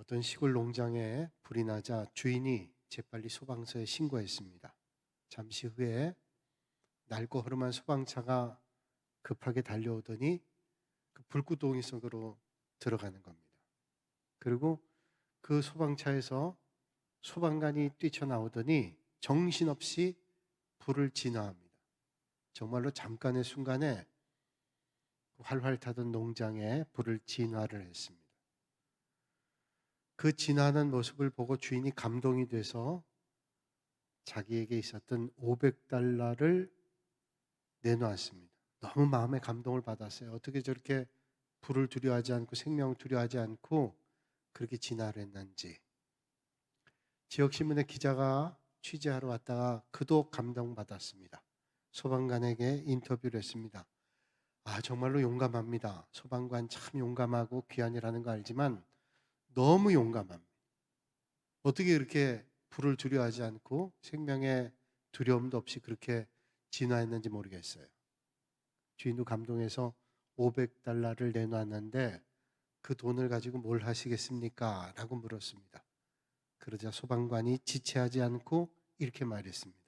어떤 시골 농장에 불이 나자 주인이 재빨리 소방서에 신고했습니다. 잠시 후에 낡고 허름한 소방차가 급하게 달려오더니 그 불구덩이 속으로 들어가는 겁니다. 그리고 그 소방차에서 소방관이 뛰쳐나오더니 정신없이 불을 진화합니다. 정말로 잠깐의 순간에 활활 타던 농장에 불을 진화를 했습니다. 그 진화하는 모습을 보고 주인이 감동이 돼서 자기에게 있었던 500달러를 내놓았습니다. 너무 마음에 감동을 받았어요. 어떻게 저렇게 불을 두려워하지 않고 생명을 두려워하지 않고 그렇게 진화를 했는지. 지역신문의 기자가 취재하러 왔다가 그도 감동받았습니다. 소방관에게 인터뷰를 했습니다. 정말로 용감합니다. 소방관 참 용감하고 귀한이라는 거 알지만 너무 용감합니다. 어떻게 이렇게 불을 두려워하지 않고 생명의 두려움도 없이 그렇게 진화했는지 모르겠어요. 주인도 감동해서 500달러를 내놨는데 그 돈을 가지고 뭘 하시겠습니까? 라고 물었습니다. 그러자 소방관이 지체하지 않고 이렇게 말했습니다.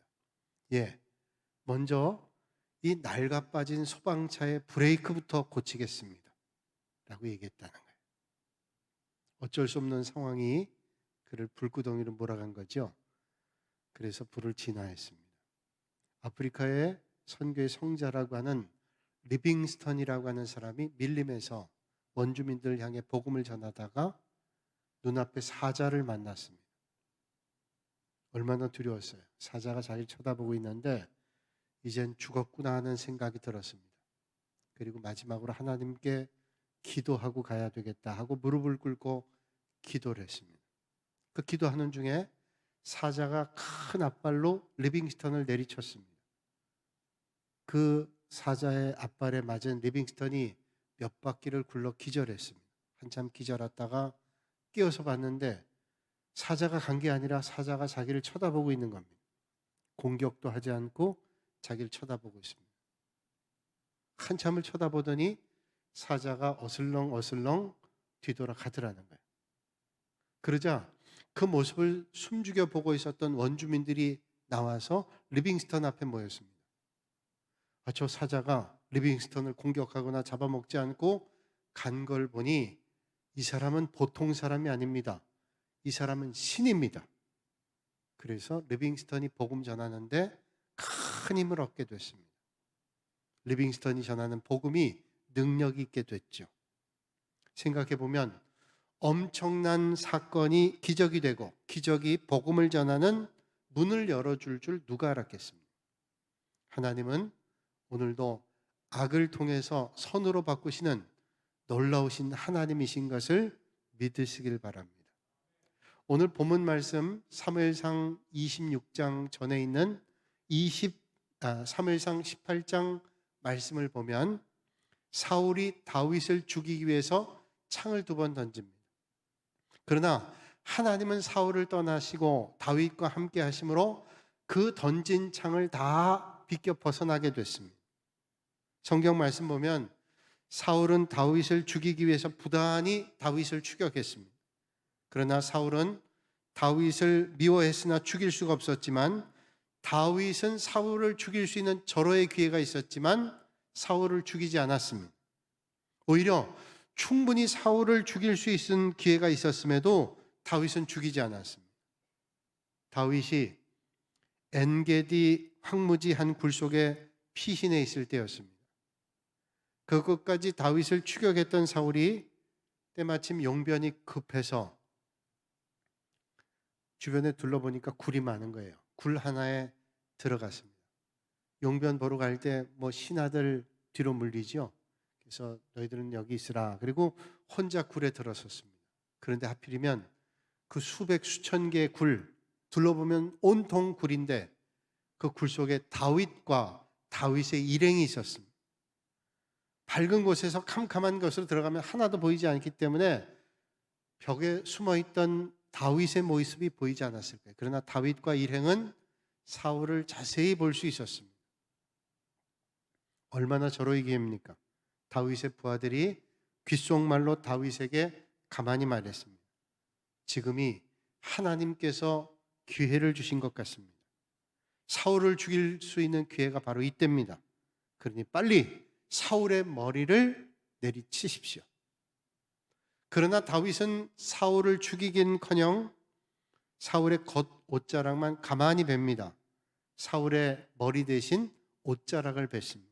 먼저 이 낡아 빠진 소방차의 브레이크부터 고치겠습니다. 라고 얘기했다는 거예요. 어쩔 수 없는 상황이 그를 불구덩이로 몰아간 거죠. 그래서 불을 진화했습니다. 아프리카의 선교의 성자라고 하는 리빙스턴이라고 하는 사람이 밀림에서 원주민들 향해 복음을 전하다가 눈앞에 사자를 만났습니다. 얼마나 두려웠어요. 사자가 자기를 쳐다보고 있는데 이젠 죽었구나 하는 생각이 들었습니다. 그리고 마지막으로 하나님께 기도하고 가야 되겠다 하고 무릎을 꿇고 기도를 했습니다. 그 기도하는 중에 사자가 큰 앞발로 리빙스턴을 내리쳤습니다. 그 사자의 앞발에 맞은 리빙스턴이 몇 바퀴를 굴러 기절했습니다. 한참 기절하다가 깨어서 봤는데 사자가 간 게 아니라 사자가 자기를 쳐다보고 있는 겁니다. 공격도 하지 않고 자기를 쳐다보고 있습니다. 한참을 쳐다보더니 사자가 어슬렁어슬렁 뒤돌아 가더라는 거예요. 그러자 그 모습을 숨죽여 보고 있었던 원주민들이 나와서 리빙스턴 앞에 모였습니다. 저 사자가 리빙스턴을 공격하거나 잡아먹지 않고 간 걸 보니 이 사람은 보통 사람이 아닙니다. 이 사람은 신입니다. 그래서 리빙스턴이 복음 전하는데 큰 힘을 얻게 됐습니다. 리빙스턴이 전하는 복음이 능력 있게 됐죠. 생각해 보면 엄청난 사건이 기적이 되고 기적이 복음을 전하는 문을 열어줄 줄 누가 알았겠습니까? 하나님은 오늘도 악을 통해서 선으로 바꾸시는 놀라우신 하나님이신 것을 믿으시길 바랍니다. 오늘 본문 말씀 사무엘상 26장 전에 있는 사무엘상 18장 말씀을 보면 사울이 다윗을 죽이기 위해서 창을 2번 던집니다. 그러나 하나님은 사울을 떠나시고 다윗과 함께 하심으로 그 던진 창을 다 비껴 벗어나게 됐습니다. 성경 말씀 보면 사울은 다윗을 죽이기 위해서 부단히 다윗을 추격했습니다. 그러나 사울은 다윗을 미워했으나 죽일 수가 없었지만 다윗은 사울을 죽일 수 있는 절호의 기회가 있었지만 사울을 죽이지 않았습니다. 오히려 충분히 사울을 죽일 수 있는 기회가 있었음에도 다윗은 죽이지 않았습니다. 다윗이 엔게디 황무지 한 굴 속에 피신해 있을 때였습니다. 그것까지 다윗을 추격했던 사울이 때마침 용변이 급해서 주변에 둘러보니까 굴이 많은 거예요. 굴 하나에 들어갔습니다. 용변 보러 갈 때 신하들 뒤로 물리죠. 그래서 너희들은 여기 있으라. 그리고 혼자 굴에 들어섰습니다. 그런데 하필이면 그 수백 수천 개의 굴 둘러보면 온통 굴인데 그 굴 속에 다윗과 다윗의 일행이 있었습니다. 밝은 곳에서 캄캄한 곳으로 들어가면 하나도 보이지 않기 때문에 벽에 숨어있던 다윗의 모습이 보이지 않았을 거예요. 그러나 다윗과 일행은 사울을 자세히 볼 수 있었습니다. 얼마나 절호의 기회입니까? 다윗의 부하들이 귓속말로 다윗에게 가만히 말했습니다. 지금이 하나님께서 기회를 주신 것 같습니다. 사울을 죽일 수 있는 기회가 바로 이때입니다. 그러니 빨리 사울의 머리를 내리치십시오. 그러나 다윗은 사울을 죽이긴커녕 사울의 겉 옷자락만 가만히 뵙니다. 사울의 머리 대신 옷자락을 뱉습니다.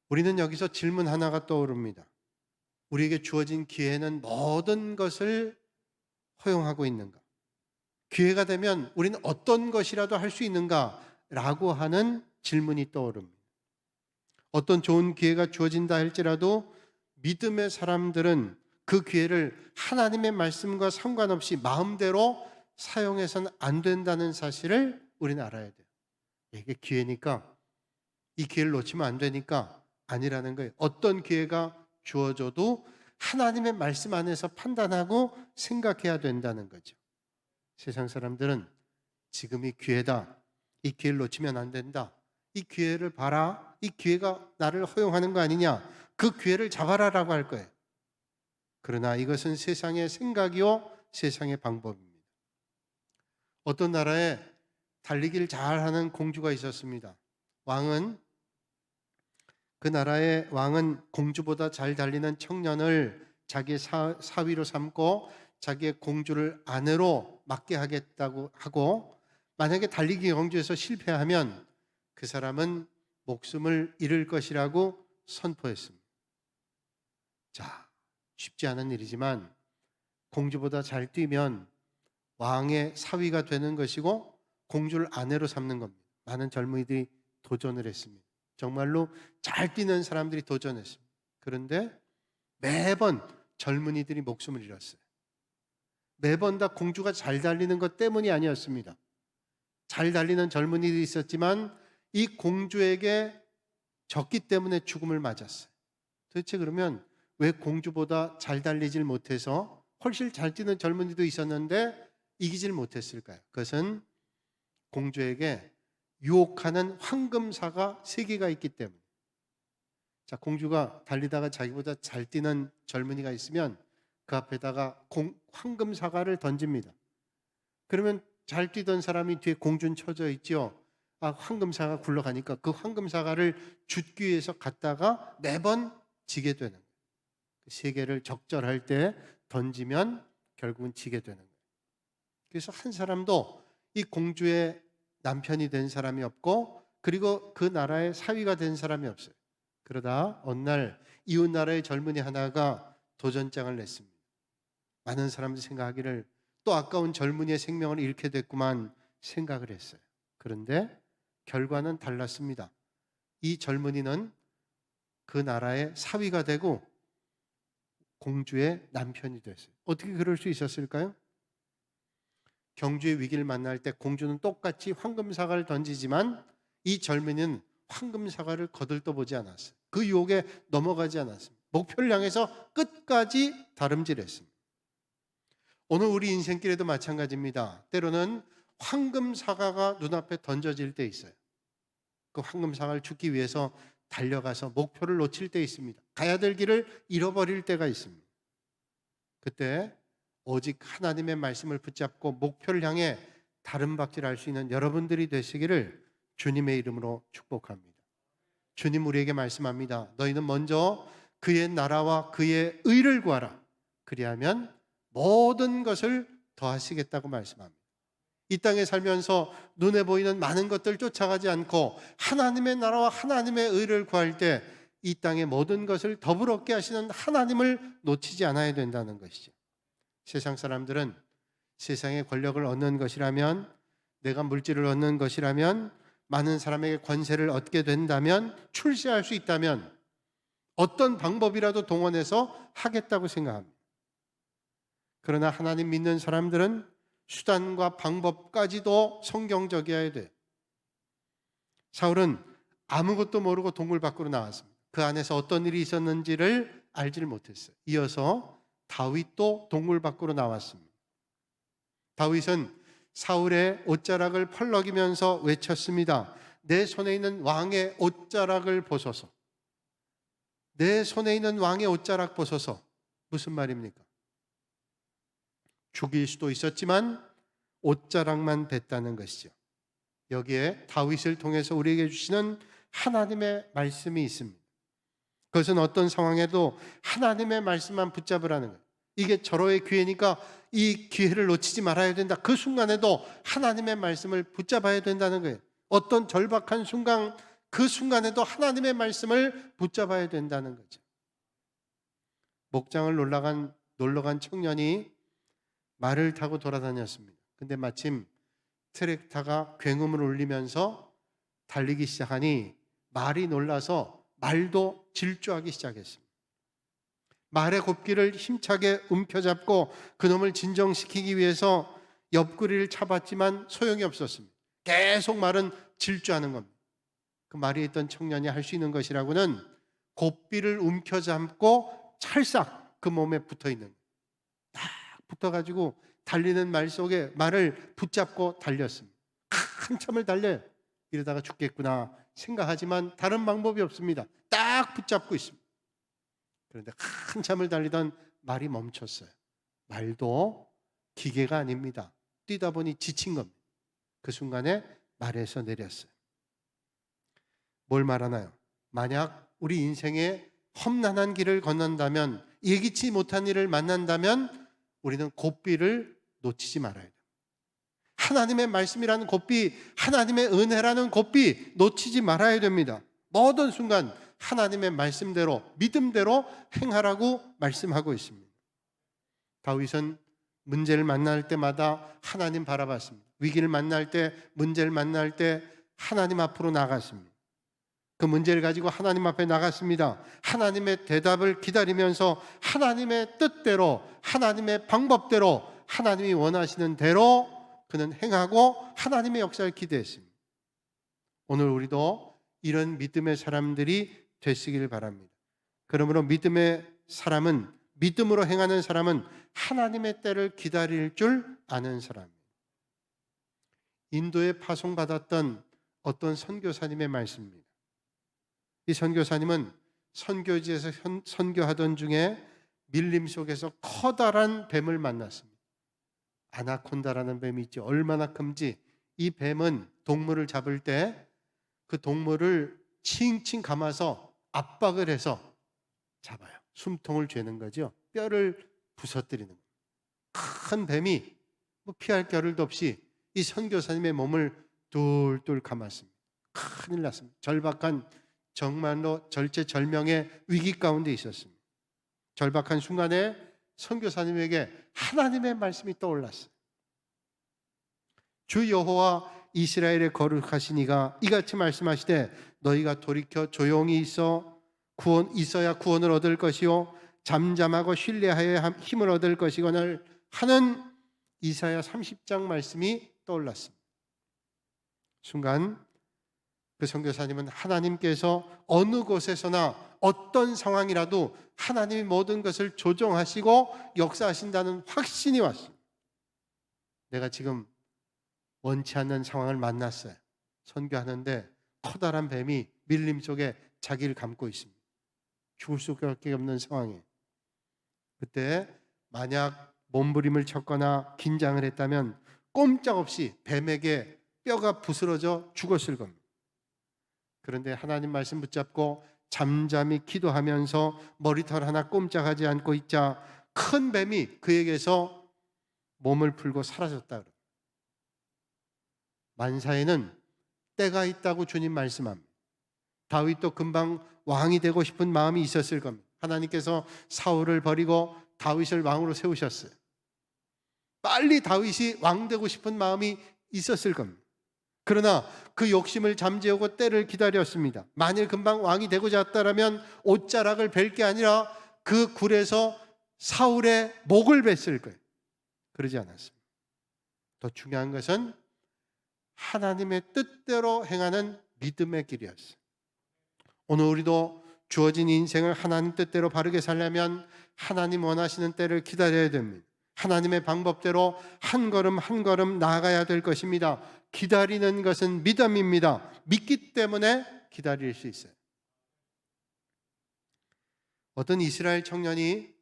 우리는 여기서 질문 하나가 떠오릅니다. 우리에게 주어진 기회는 모든 것을 허용하고 있는가? 기회가 되면 우리는 어떤 것이라도 할 수 있는가? 라고 하는 질문이 떠오릅니다. 어떤 좋은 기회가 주어진다 할지라도 믿음의 사람들은 그 기회를 하나님의 말씀과 상관없이 마음대로 사용해서는 안 된다는 사실을 우리는 알아야 돼요. 이게 기회니까, 이 기회를 놓치면 안 되니까 아니라는 거예요. 어떤 기회가 주어져도 하나님의 말씀 안에서 판단하고 생각해야 된다는 거죠. 세상 사람들은 지금이 기회다, 이 기회를 놓치면 안 된다, 이 기회를 봐라, 이 기회가 나를 허용하는 거 아니냐, 그 기회를 잡아라라고 할 거예요. 그러나 이것은 세상의 생각이요 세상의 방법입니다. 어떤 나라에 달리기를 잘하는 공주가 있었습니다. 그 나라의 왕은 공주보다 잘 달리는 청년을 자기의 사위로 삼고 자기의 공주를 아내로 맡게 하겠다고 하고, 만약에 달리기 경주에서 실패하면 그 사람은 목숨을 잃을 것이라고 선포했습니다. 자, 쉽지 않은 일이지만 공주보다 잘 뛰면 왕의 사위가 되는 것이고 공주를 아내로 삼는 겁니다. 많은 젊은이들이 도전을 했습니다. 정말로 잘 뛰는 사람들이 도전했습니다. 그런데 매번 젊은이들이 목숨을 잃었어요. 매번 다 공주가 잘 달리는 것 때문이 아니었습니다. 잘 달리는 젊은이들이 있었지만 이 공주에게 졌기 때문에 죽음을 맞았어요. 도대체 그러면 왜 공주보다 잘 달리질 못해서 훨씬 잘 뛰는 젊은이도 있었는데 이기질 못했을까요? 그것은 공주에게 유혹하는 황금사가 3개가 있기 때문에. 자, 공주가 달리다가 자기보다 잘 뛰는 젊은이가 있으면 그 앞에다가 황금사과를 던집니다. 그러면 잘 뛰던 사람이 뒤에 공주는 쳐져 있죠. 황금사가 굴러가니까 그 황금사과를 줍기 위해서 갔다가 매번 지게 되는 거예요. 3개를 적절할 때 던지면 결국은 지게 되는 거예요. 그래서 한 사람도 이 공주의 남편이 된 사람이 없고, 그리고 그 나라의 사위가 된 사람이 없어요. 그러다 어느 날 이웃 나라의 젊은이 하나가 도전장을 냈습니다. 많은 사람들이 생각하기를 또 아까운 젊은이의 생명을 잃게 됐구만 생각을 했어요. 그런데 결과는 달랐습니다. 이 젊은이는 그 나라의 사위가 되고 공주의 남편이 됐어요. 어떻게 그럴 수 있었을까요? 경주의 위기를 만날 때 공주는 똑같이 황금사과를 던지지만 이 젊은이는 황금사과를 거들떠보지 않았어요. 그 유혹에 넘어가지 않았습니다. 목표를 향해서 끝까지 다름질했습니다. 오늘 우리 인생길에도 마찬가지입니다. 때로는 황금사과가 눈앞에 던져질 때 있어요. 그 황금사과를 줍기 위해서 달려가서 목표를 놓칠 때 있습니다. 가야 될 길을 잃어버릴 때가 있습니다. 그때 오직 하나님의 말씀을 붙잡고 목표를 향해 다름박질할 수 있는 여러분들이 되시기를 주님의 이름으로 축복합니다. 주님 우리에게 말씀합니다. 너희는 먼저 그의 나라와 그의 의를 구하라. 그리하면 모든 것을 더하시겠다고 말씀합니다. 이 땅에 살면서 눈에 보이는 많은 것들 쫓아가지 않고 하나님의 나라와 하나님의 의를 구할 때 이 땅의 모든 것을 더불어 얻게 하시는 하나님을 놓치지 않아야 된다는 것이죠. 세상 사람들은 세상의 권력을 얻는 것이라면, 내가 물질을 얻는 것이라면, 많은 사람에게 권세를 얻게 된다면, 출세할 수 있다면 어떤 방법이라도 동원해서 하겠다고 생각합니다. 그러나 하나님 믿는 사람들은 수단과 방법까지도 성경적이어야 돼요. 사울은 아무것도 모르고 동굴 밖으로 나왔습니다. 그 안에서 어떤 일이 있었는지를 알지를 못했어요. 이어서 다윗도 동굴 밖으로 나왔습니다. 다윗은 사울의 옷자락을 펄럭이면서 외쳤습니다. 내 손에 있는 왕의 옷자락을 보소서. 내 손에 있는 왕의 옷자락 보소서. 무슨 말입니까? 죽일 수도 있었지만 옷자락만 뱉다는 것이죠. 여기에 다윗을 통해서 우리에게 주시는 하나님의 말씀이 있습니다. 그것은 어떤 상황에도 하나님의 말씀만 붙잡으라는 거예요. 이게 절호의 기회니까 이 기회를 놓치지 말아야 된다. 그 순간에도 하나님의 말씀을 붙잡아야 된다는 거예요. 어떤 절박한 순간, 그 순간에도 하나님의 말씀을 붙잡아야 된다는 거죠. 목장을 놀러 간 청년이 말을 타고 돌아다녔습니다. 근데 마침 트랙터가 굉음을 울리면서 달리기 시작하니 말이 놀라서 말도 질주하기 시작했습니다. 말의 곱기를 힘차게 움켜잡고 그놈을 진정시키기 위해서 옆구리를 차봤지만 소용이 없었습니다. 계속 말은 질주하는 겁니다. 그 말이 있던 청년이 할 수 있는 것이라고는 곱비를 움켜잡고 찰싹 그 몸에 붙어있는, 딱 붙어가지고 달리는 말 속에 말을 붙잡고 달렸습니다. 한참을 달려요. 이러다가 죽겠구나 생각하지만 다른 방법이 없습니다. 딱 붙잡고 있습니다. 그런데 한참을 달리던 말이 멈췄어요. 말도 기계가 아닙니다. 뛰다 보니 지친 겁니다. 그 순간에 말에서 내렸어요. 뭘 말하나요? 만약 우리 인생에 험난한 길을 건넌다면, 예기치 못한 일을 만난다면 우리는 곱비를 놓치지 말아야 돼요. 하나님의 말씀이라는 곱비, 하나님의 은혜라는 곱비 놓치지 말아야 됩니다. 모든 순간 하나님의 말씀대로, 믿음대로 행하라고 말씀하고 있습니다. 다윗은 문제를 만날 때마다 하나님 바라봤습니다. 위기를 만날 때, 문제를 만날 때 하나님 앞으로 나갔습니다. 그 문제를 가지고 하나님 앞에 나갔습니다. 하나님의 대답을 기다리면서 하나님의 뜻대로, 하나님의 방법대로, 하나님이 원하시는 대로 그는 행하고 하나님의 역사를 기대했습니다. 오늘 우리도 이런 믿음의 사람들이 되시길 바랍니다. 그러므로 믿음의 사람은, 믿음으로 행하는 사람은 하나님의 때를 기다릴 줄 아는 사람입니다. 인도에 파송받았던 어떤 선교사님의 말씀입니다. 이 선교사님은 선교지에서 선교하던 중에 밀림 속에서 커다란 뱀을 만났습니다. 아나콘다라는 뱀이 있죠. 얼마나 큰지. 이 뱀은 동물을 잡을 때 그 동물을 칭칭 감아서 압박을 해서 잡아요. 숨통을 죄는 거죠. 뼈를 부서뜨리는 거예요. 큰 뱀이 피할 겨를도 없이 이 선교사님의 몸을 뚫뚫 감았습니다. 큰일 났습니다. 절박한, 정말로 절체절명의 위기 가운데 있었습니다. 절박한 순간에 선교사님에게 하나님의 말씀이 떠올랐어요. 주 여호와 이스라엘의 거룩하신 이가 이같이 말씀하시되 너희가 돌이켜 조용히 있어야 구원을 얻을 것이요 잠잠하고 신뢰하여 힘을 얻을 것이거늘 하는 이사야 30장 말씀이 떠올랐습니다. 순간 그 선교사님은 하나님께서 어느 곳에서나 어떤 상황이라도 하나님이 모든 것을 조정하시고 역사하신다는 확신이 왔습니다. 내가 지금 원치 않는 상황을 만났어요. 선교하는데 커다란 뱀이 밀림 속에 자기를 감고 있습니다. 죽을 수밖에 없는 상황이에요. 그때 만약 몸부림을 쳤거나 긴장을 했다면 꼼짝없이 뱀에게 뼈가 부스러져 죽었을 겁니다. 그런데 하나님 말씀 붙잡고 잠잠히 기도하면서 머리털 하나 꼼짝하지 않고 있자 큰 뱀이 그에게서 몸을 풀고 사라졌다. 만사에는 때가 있다고 주님 말씀합니다. 다윗도 금방 왕이 되고 싶은 마음이 있었을 겁니다. 하나님께서 사울을 버리고 다윗을 왕으로 세우셨어요. 빨리 다윗이 왕 되고 싶은 마음이 있었을 겁니다. 그러나 그 욕심을 잠재우고 때를 기다렸습니다. 만일 금방 왕이 되고자 했다면 옷자락을 벨 게 아니라 그 굴에서 사울의 목을 뱄을 거예요. 그러지 않았습니다. 더 중요한 것은 하나님의 뜻대로 행하는 믿음의 길이었어요. 오늘 우리도 주어진 인생을 하나님 뜻대로 바르게 살려면 하나님 원하시는 때를 기다려야 됩니다. 하나님의 방법대로 한 걸음 한 걸음 나아가야 될 것입니다. 기다리는 것은 믿음입니다. 믿기 때문에 기다릴 수 있어요. 어떤 이스라엘 청년이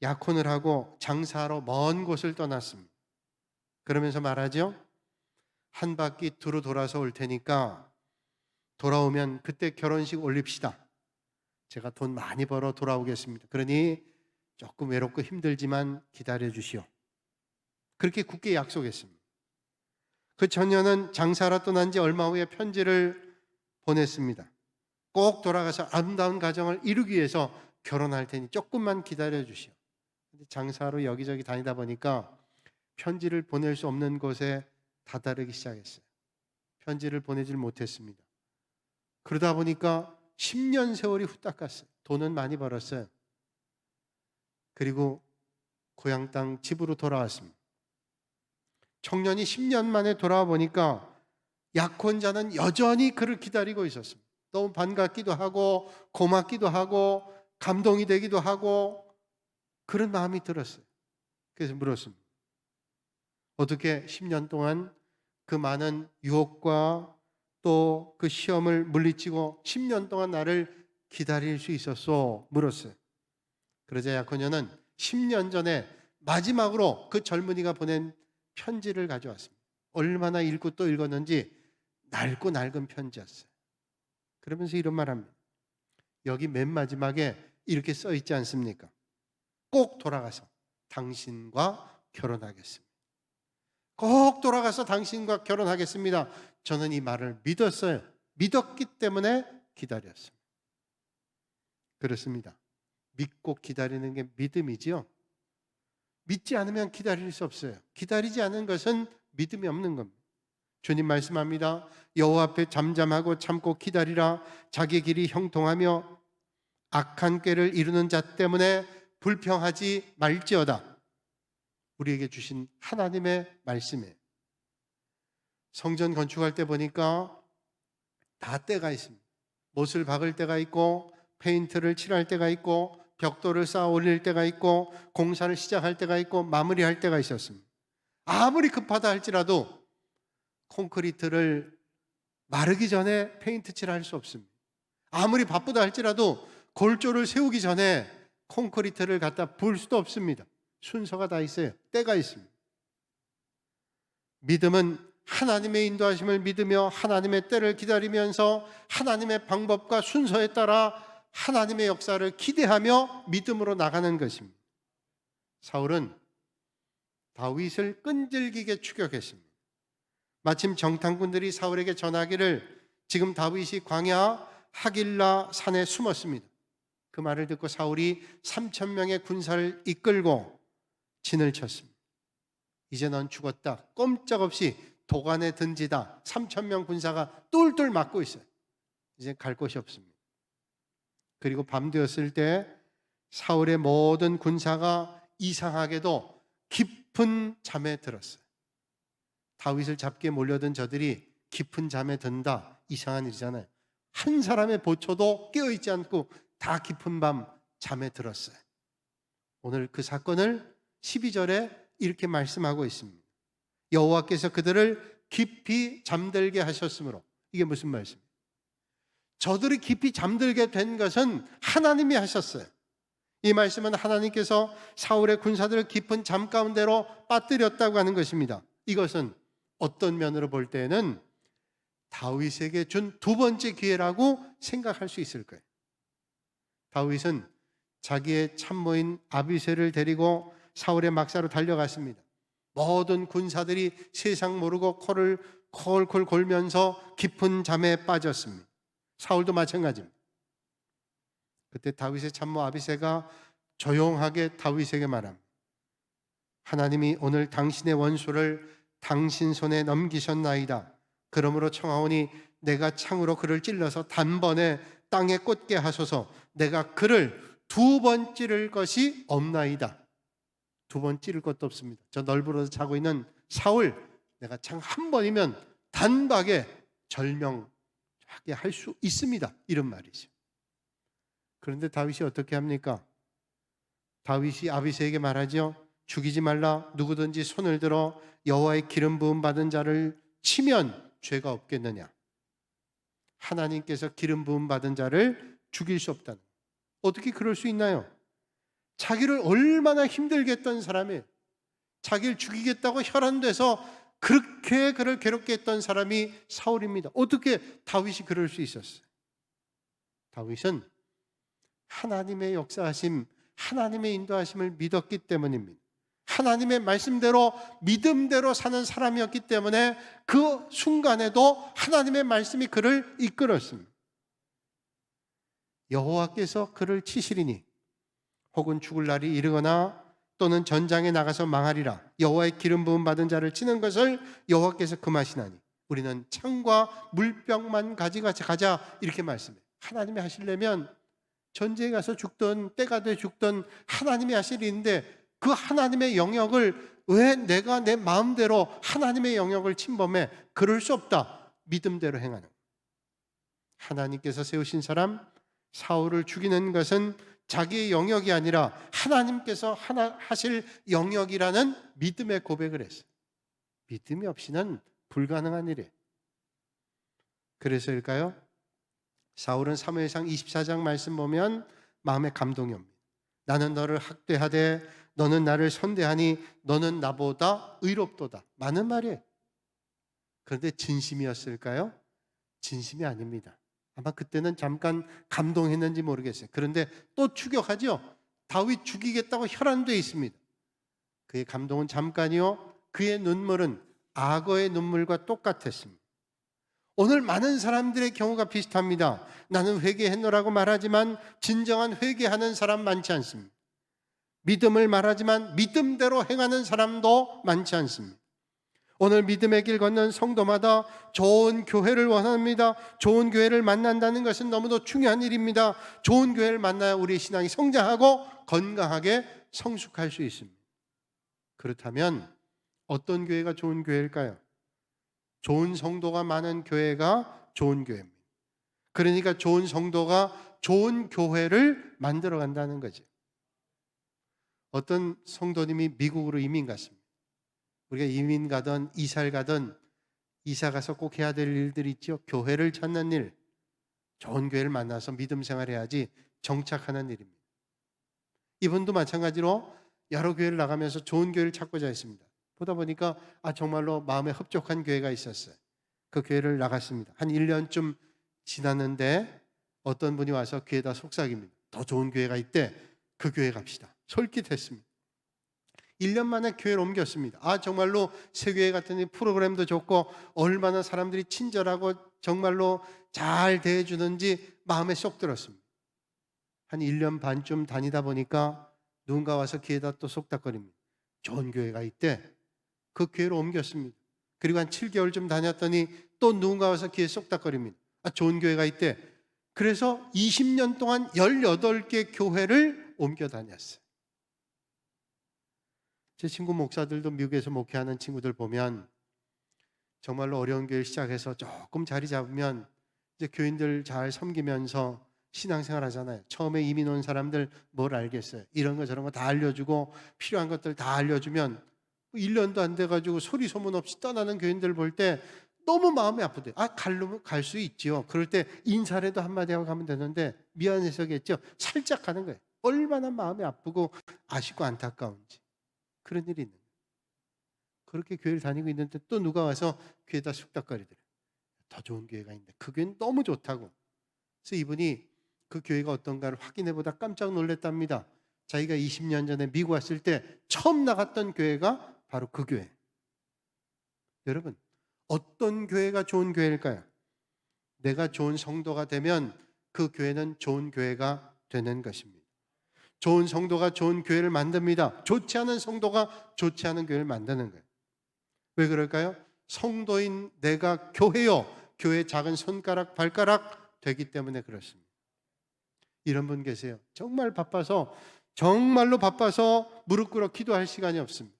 약혼을 하고 장사하러 먼 곳을 떠났습니다. 그러면서 말하죠. 한 바퀴 두루 돌아서 올 테니까 돌아오면 그때 결혼식 올립시다. 제가 돈 많이 벌어 돌아오겠습니다. 그러니 조금 외롭고 힘들지만 기다려 주시오. 그렇게 굳게 약속했습니다. 그 처녀는 장사하러 떠난 지 얼마 후에 편지를 보냈습니다. 꼭 돌아가서 아름다운 가정을 이루기 위해서 결혼할 테니 조금만 기다려 주시오. 장사로 여기저기 다니다 보니까 편지를 보낼 수 없는 곳에 다다르기 시작했어요. 편지를 보내질 못했습니다. 그러다 보니까 10년 세월이 후딱 갔어요. 돈은 많이 벌었어요. 그리고 고향 땅 집으로 돌아왔습니다. 청년이 10년 만에 돌아와 보니까 약혼자는 여전히 그를 기다리고 있었습니다. 너무 반갑기도 하고 고맙기도 하고 감동이 되기도 하고 그런 마음이 들었어요. 그래서 물었습니다. 어떻게 10년 동안 그 많은 유혹과 또 그 시험을 물리치고 10년 동안 나를 기다릴 수 있었소? 물었어요. 그러자 약혼녀는 10년 전에 마지막으로 그 젊은이가 보낸 편지를 가져왔습니다. 얼마나 읽고 또 읽었는지 낡고 낡은 편지였어요. 그러면서 이런 말합니다. 여기 맨 마지막에 이렇게 써 있지 않습니까? 꼭 돌아가서 당신과 결혼하겠습니다. 꼭 돌아가서 당신과 결혼하겠습니다. 저는 이 말을 믿었어요. 믿었기 때문에 기다렸습니다. 그렇습니다. 믿고 기다리는 게 믿음이지요. 믿지 않으면 기다릴 수 없어요. 기다리지 않은 것은 믿음이 없는 겁니다. 주님 말씀합니다. 여호와 앞에 잠잠하고 참고 기다리라. 자기 길이 형통하며 악한 꾀를 이루는 자 때문에 불평하지 말지어다. 우리에게 주신 하나님의 말씀이에요. 성전 건축할 때 보니까 다 때가 있습니다. 못을 박을 때가 있고 페인트를 칠할 때가 있고 벽돌을 쌓아 올릴 때가 있고 공사를 시작할 때가 있고 마무리할 때가 있었습니다. 아무리 급하다 할지라도 콘크리트를 마르기 전에 페인트 칠할 수 없습니다. 아무리 바쁘다 할지라도 골조를 세우기 전에 콘크리트를 갖다 부을 수도 없습니다. 순서가 다 있어요. 때가 있습니다. 믿음은 하나님의 인도하심을 믿으며 하나님의 때를 기다리면서 하나님의 방법과 순서에 따라 하나님의 역사를 기대하며 믿음으로 나가는 것입니다. 사울은 다윗을 끈질기게 추격했습니다. 마침 정탐꾼들이 사울에게 전하기를 지금 다윗이 광야 하길라 산에 숨었습니다. 그 말을 듣고 사울이 3,000명의 군사를 이끌고 진을 쳤습니다. 이제 넌 죽었다. 꼼짝없이 도관에 든지다. 3,000명 군사가 똘똘 막고 있어요. 이제 갈 곳이 없습니다. 그리고 밤 되었을 때 사울의 모든 군사가 이상하게도 깊은 잠에 들었어요. 다윗을 잡기에 몰려든 저들이 깊은 잠에 든다. 이상한 일이잖아요. 한 사람의 보초도 깨어있지 않고 다 깊은 밤 잠에 들었어요. 오늘 그 사건을 12절에 이렇게 말씀하고 있습니다. 여호와께서 그들을 깊이 잠들게 하셨으므로. 이게 무슨 말씀이에요? 저들이 깊이 잠들게 된 것은 하나님이 하셨어요. 이 말씀은 하나님께서 사울의 군사들을 깊은 잠 가운데로 빠뜨렸다고 하는 것입니다. 이것은 어떤 면으로 볼 때는 다윗에게 준 두 번째 기회라고 생각할 수 있을 거예요. 다윗은 자기의 참모인 아비새를 데리고 사울의 막사로 달려갔습니다. 모든 군사들이 세상 모르고 코를 콜콜 골면서 깊은 잠에 빠졌습니다. 사울도 마찬가지입니다. 그때 다윗의 참모 아비새가 조용하게 다윗에게 말합니다. 하나님이 오늘 당신의 원수를 당신 손에 넘기셨나이다. 그러므로 청하오니 내가 창으로 그를 찔러서 단번에 땅에 꽂게 하소서. 내가 그를 두 번 찌를 것이 없나이다. 두 번 찌를 것도 없습니다. 저 널브러져 자고 있는 사울, 내가 창 한 번이면 단박에 절명하게 할 수 있습니다. 이런 말이죠. 그런데 다윗이 어떻게 합니까? 다윗이 아비새에게 말하죠. 죽이지 말라. 누구든지 손을 들어 여호와의 기름 부음 받은 자를 치면 죄가 없겠느냐. 하나님께서 기름 부음 받은 자를 죽일 수 없다는. 어떻게 그럴 수 있나요? 자기를 얼마나 힘들게 했던 사람이에요. 자기를 죽이겠다고 혈안돼서 그렇게 그를 괴롭게 했던 사람이 사울입니다. 어떻게 다윗이 그럴 수 있었어요? 다윗은 하나님의 역사하심, 하나님의 인도하심을 믿었기 때문입니다. 하나님의 말씀대로 믿음대로 사는 사람이었기 때문에 그 순간에도 하나님의 말씀이 그를 이끌었습니다. 여호와께서 그를 치시리니 혹은 죽을 날이 이르거나 또는 전장에 나가서 망하리라. 여호와의 기름 부음 받은 자를 치는 것을 여호와께서 금하시나니 우리는 창과 물병만 가자 이렇게 말씀해요. 하나님이 하시려면 전쟁에 가서 죽든 때가 돼 죽든 하나님이 하실 일인데 그 하나님의 영역을 왜 내가 내 마음대로 하나님의 영역을 침범해? 그럴 수 없다. 믿음대로 행하는. 하나님께서 세우신 사람 사울을 죽이는 것은 자기의 영역이 아니라 하나님께서 하실 영역이라는 믿음의 고백을 했어요. 믿음이 없이는 불가능한 일이에요. 그래서일까요? 사울은 사무엘상 24장 말씀 보면 마음에 감동이 옵니다. 나는 너를 학대하되 너는 나를 선대하니 너는 나보다 의롭도다. 많은 말이에요. 그런데 진심이었을까요? 진심이 아닙니다. 아마 그때는 잠깐 감동했는지 모르겠어요. 그런데 또 추격하죠. 다윗 죽이겠다고 혈안돼 있습니다. 그의 감동은 잠깐이요, 그의 눈물은 악어의 눈물과 똑같았습니다. 오늘 많은 사람들의 경우가 비슷합니다. 나는 회개했노라고 말하지만 진정한 회개하는 사람 많지 않습니다. 믿음을 말하지만 믿음대로 행하는 사람도 많지 않습니다. 오늘 믿음의 길 걷는 성도마다 좋은 교회를 원합니다. 좋은 교회를 만난다는 것은 너무도 중요한 일입니다. 좋은 교회를 만나야 우리의 신앙이 성장하고 건강하게 성숙할 수 있습니다. 그렇다면 어떤 교회가 좋은 교회일까요? 좋은 성도가 많은 교회가 좋은 교회입니다. 그러니까 좋은 성도가 좋은 교회를 만들어 간다는 거죠. 어떤 성도님이 미국으로 이민 갔습니다. 우리가 이민 가든 이사를 가든 이사 가서 꼭 해야 될 일들이 있죠. 교회를 찾는 일, 좋은 교회를 만나서 믿음 생활해야지 정착하는 일입니다. 이분도 마찬가지로 여러 교회를 나가면서 좋은 교회를 찾고자 했습니다. 보다 보니까 정말로 마음에 흡족한 교회가 있었어요. 그 교회를 나갔습니다. 한 1년쯤 지났는데 어떤 분이 와서 교회에다 속삭입니다. 더 좋은 교회가 있대. 그 교회 갑시다. 솔깃했습니다. 1년 만에 교회를 옮겼습니다. 정말로 새 교회 같은 프로그램도 좋고 얼마나 사람들이 친절하고 정말로 잘 대해주는지 마음에 쏙 들었습니다. 한 1년 반쯤 다니다 보니까 누군가 와서 교회에다 또 속닥거립니다. 좋은 교회가 있대. 그 교회로 옮겼습니다. 그리고 한 7개월쯤 다녔더니 또 누군가 와서 교회에 쏙닥거립니다. 좋은 교회가 있대. 그래서 20년 동안 18개 교회를 옮겨 다녔어요. 제 친구 목사들도 미국에서 목회하는 친구들 보면 정말로 어려운 교회를 시작해서 조금 자리 잡으면 이제 교인들 잘 섬기면서 신앙생활 하잖아요. 처음에 이민 온 사람들 뭘 알겠어요. 이런 거 저런 거 다 알려주고 필요한 것들 다 알려주면 1년도 안 돼가지고 소리 소문 없이 떠나는 교인들 볼 때 너무 마음이 아프대요. 가려면 갈 수 있지요. 그럴 때 인사라도 한마디 하고 가면 되는데 미안해서겠죠. 살짝 가는 거예요. 얼마나 마음이 아프고 아쉽고 안타까운지. 그런 일이 있는 거예요. 그렇게 교회를 다니고 있는데 또 누가 와서 교회에다 숙닥거리더래요. 더 좋은 교회가 있는데 그 교회는 너무 좋다고. 그래서 이분이 그 교회가 어떤가를 확인해보다 깜짝 놀랐답니다. 자기가 20년 전에 미국 왔을 때 처음 나갔던 교회가 바로 그 교회. 여러분, 어떤 교회가 좋은 교회일까요? 내가 좋은 성도가 되면 그 교회는 좋은 교회가 되는 것입니다. 좋은 성도가 좋은 교회를 만듭니다. 좋지 않은 성도가 좋지 않은 교회를 만드는 거예요. 왜 그럴까요? 성도인 내가 교회요, 교회 작은 손가락 발가락 되기 때문에 그렇습니다. 이런 분 계세요. 정말로 바빠서 무릎 꿇어 기도할 시간이 없습니다.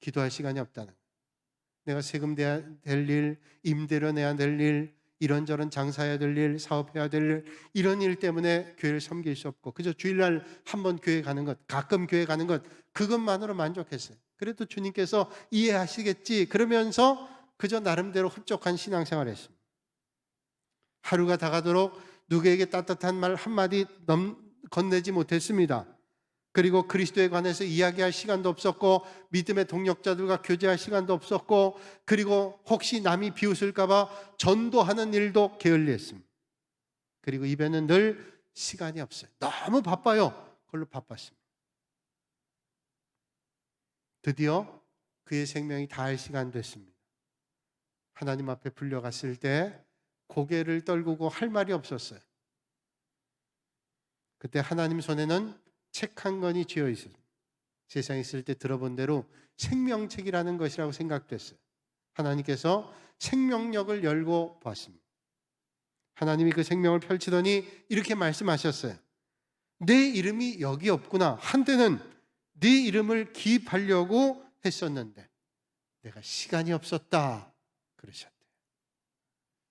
기도할 시간이 없다는 거예요. 내가 세금 내야 될 일, 임대료 내야 될 일, 이런저런 장사해야 될 일, 사업해야 될 일, 이런 일 때문에 교회를 섬길 수 없고 그저 주일날 한번 교회 가는 것, 가끔 교회 가는 것, 그것만으로 만족했어요. 그래도 주님께서 이해하시겠지 그러면서 그저 나름대로 흡족한 신앙생활을 했습니다. 하루가 다 가도록 누구에게 따뜻한 말 한마디 건네지 못했습니다. 그리고 그리스도에 관해서 이야기할 시간도 없었고, 믿음의 동력자들과 교제할 시간도 없었고, 그리고 혹시 남이 비웃을까 봐 전도하는 일도 게을리했습니다. 그리고 입에는 늘 시간이 없어요. 너무 바빠요. 그걸로 바빴습니다. 드디어 그의 생명이 다할 시간 됐습니다. 하나님 앞에 불려갔을 때 고개를 떨구고 할 말이 없었어요. 그때 하나님 손에는 책 한 권이 쥐어 있었어요. 세상에 있을 때 들어본 대로 생명책이라는 것이라고 생각됐어요. 하나님께서 생명력을 열고 보았습니다. 하나님이 그 생명을 펼치더니 이렇게 말씀하셨어요. 내 이름이 여기 없구나. 한때는 네 이름을 기입하려고 했었는데 내가 시간이 없었다 그러셨대요.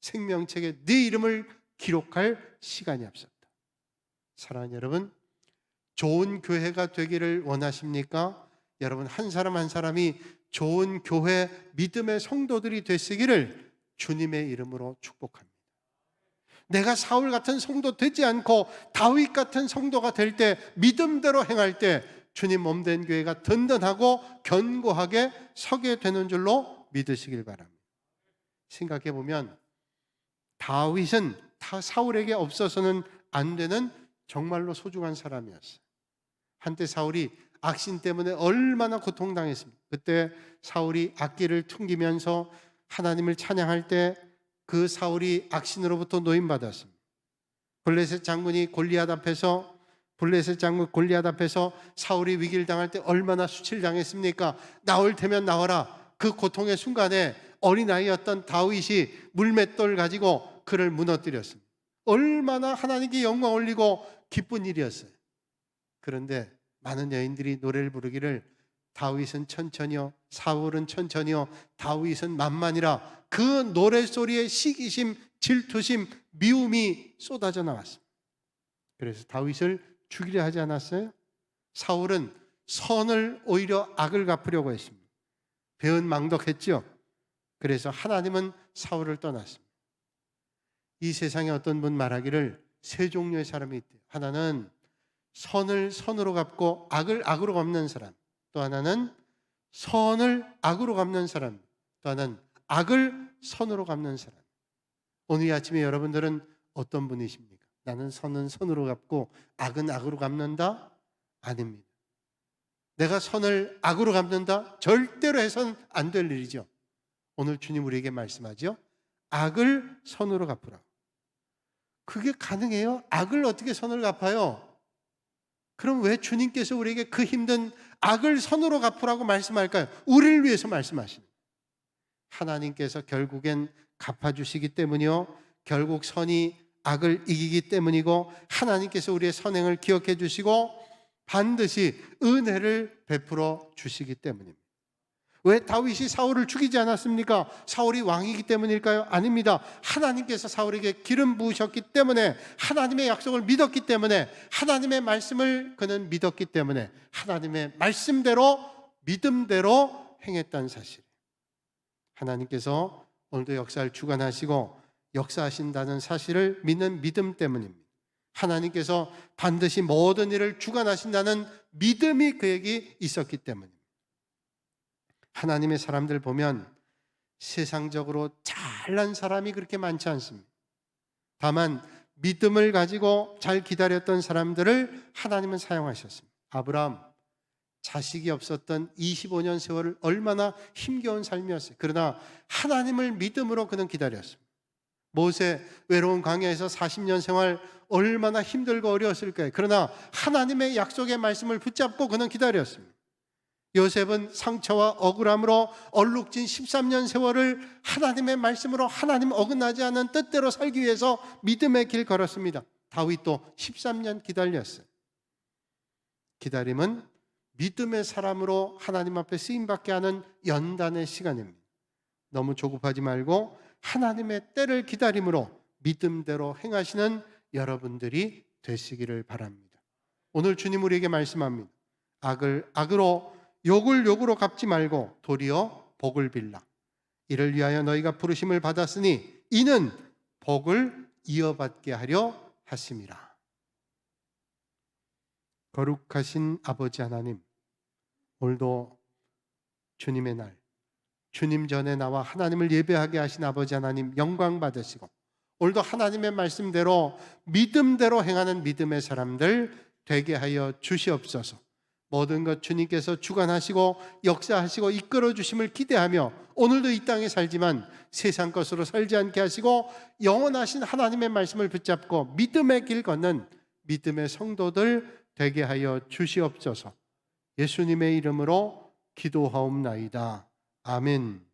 생명책에 네 이름을 기록할 시간이 없었다. 사랑하는 여러분, 좋은 교회가 되기를 원하십니까? 여러분 한 사람 한 사람이 좋은 교회, 믿음의 성도들이 되시기를 주님의 이름으로 축복합니다. 내가 사울 같은 성도 되지 않고 다윗 같은 성도가 될 때, 믿음대로 행할 때 주님 몸된 교회가 든든하고 견고하게 서게 되는 줄로 믿으시길 바랍니다. 생각해 보면 다윗은 사울에게 없어서는 안 되는 정말로 소중한 사람이었어요. 한때 사울이 악신 때문에 얼마나 고통당했습니까? 그때 사울이 악기를 퉁기면서 하나님을 찬양할 때 그 사울이 악신으로부터 노임받았습니다. 블레셋 장군 골리앗 앞에서 사울이 위기를 당할 때 얼마나 수치당했습니까? 나올 테면 나와라. 그 고통의 순간에 어린아이였던 다윗이 물맷돌 가지고 그를 무너뜨렸습니다. 얼마나 하나님께 영광 올리고 기쁜 일이었어요. 그런데 많은 여인들이 노래를 부르기를 다윗은 천천히요, 사울은 천천히요, 다윗은 만만이라. 그 노래소리에 시기심, 질투심, 미움이 쏟아져 나왔습니다. 그래서 다윗을 죽이려 하지 않았어요? 사울은 선을 오히려 악을 갚으려고 했습니다. 배은망덕했죠. 그래서 하나님은 사울을 떠났습니다. 이 세상에 어떤 분 말하기를 세 종류의 사람이 있대요. 하나는 선을 선으로 갚고 악을 악으로 갚는 사람, 또 하나는 선을 악으로 갚는 사람, 또 하나는 악을 선으로 갚는 사람. 오늘 아침에 여러분들은 어떤 분이십니까? 나는 선은 선으로 갚고 악은 악으로 갚는다? 아닙니다. 내가 선을 악으로 갚는다? 절대로 해서는 안 될 일이죠. 오늘 주님 우리에게 말씀하죠. 악을 선으로 갚으라. 그게 가능해요? 악을 어떻게 선을 갚아요? 그럼 왜 주님께서 우리에게 그 힘든 악을 선으로 갚으라고 말씀할까요? 우리를 위해서 말씀하시는 거예요. 하나님께서 결국엔 갚아주시기 때문이요, 결국 선이 악을 이기기 때문이고, 하나님께서 우리의 선행을 기억해 주시고 반드시 은혜를 베풀어 주시기 때문입니다. 왜 다윗이 사울을 죽이지 않았습니까? 사울이 왕이기 때문일까요? 아닙니다. 하나님께서 사울에게 기름 부으셨기 때문에, 하나님의 약속을 믿었기 때문에, 하나님의 말씀을 그는 믿었기 때문에, 하나님의 말씀대로 믿음대로 행했다는 사실. 하나님께서 오늘도 역사를 주관하시고 역사하신다는 사실을 믿는 믿음 때문입니다. 하나님께서 반드시 모든 일을 주관하신다는 믿음이 그에게 있었기 때문입니다. 하나님의 사람들 보면 세상적으로 잘난 사람이 그렇게 많지 않습니다. 다만 믿음을 가지고 잘 기다렸던 사람들을 하나님은 사용하셨습니다. 아브라함, 자식이 없었던 25년 세월을 얼마나 힘겨운 삶이었어요. 그러나 하나님을 믿음으로 그는 기다렸습니다. 모세, 외로운 광야에서 40년 생활 얼마나 힘들고 어려웠을까요? 그러나 하나님의 약속의 말씀을 붙잡고 그는 기다렸습니다. 요셉은 상처와 억울함으로 얼룩진 13년 세월을 하나님의 말씀으로 하나님 어긋나지 않은 뜻대로 살기 위해서 믿음의 길 걸었습니다. 다윗도 13년 기다렸어요. 기다림은 믿음의 사람으로 하나님 앞에 쓰임받게 하는 연단의 시간입니다. 너무 조급하지 말고 하나님의 때를 기다림으로 믿음대로 행하시는 여러분들이 되시기를 바랍니다. 오늘 주님 우리에게 말씀합니다. 악을 악으로, 욕을 욕으로 갚지 말고 도리어 복을 빌라. 이를 위하여 너희가 부르심을 받았으니 이는 복을 이어받게 하려 하심이라. 거룩하신 아버지 하나님, 오늘도 주님의 날, 주님 전에 나와 하나님을 예배하게 하신 아버지 하나님 영광 받으시고, 오늘도 하나님의 말씀대로 믿음대로 행하는 믿음의 사람들 되게 하여 주시옵소서. 모든 것 주님께서 주관하시고 역사하시고 이끌어 주심을 기대하며, 오늘도 이 땅에 살지만 세상 것으로 살지 않게 하시고 영원하신 하나님의 말씀을 붙잡고 믿음의 길 걷는 믿음의 성도들 되게 하여 주시옵소서. 예수님의 이름으로 기도하옵나이다. 아멘.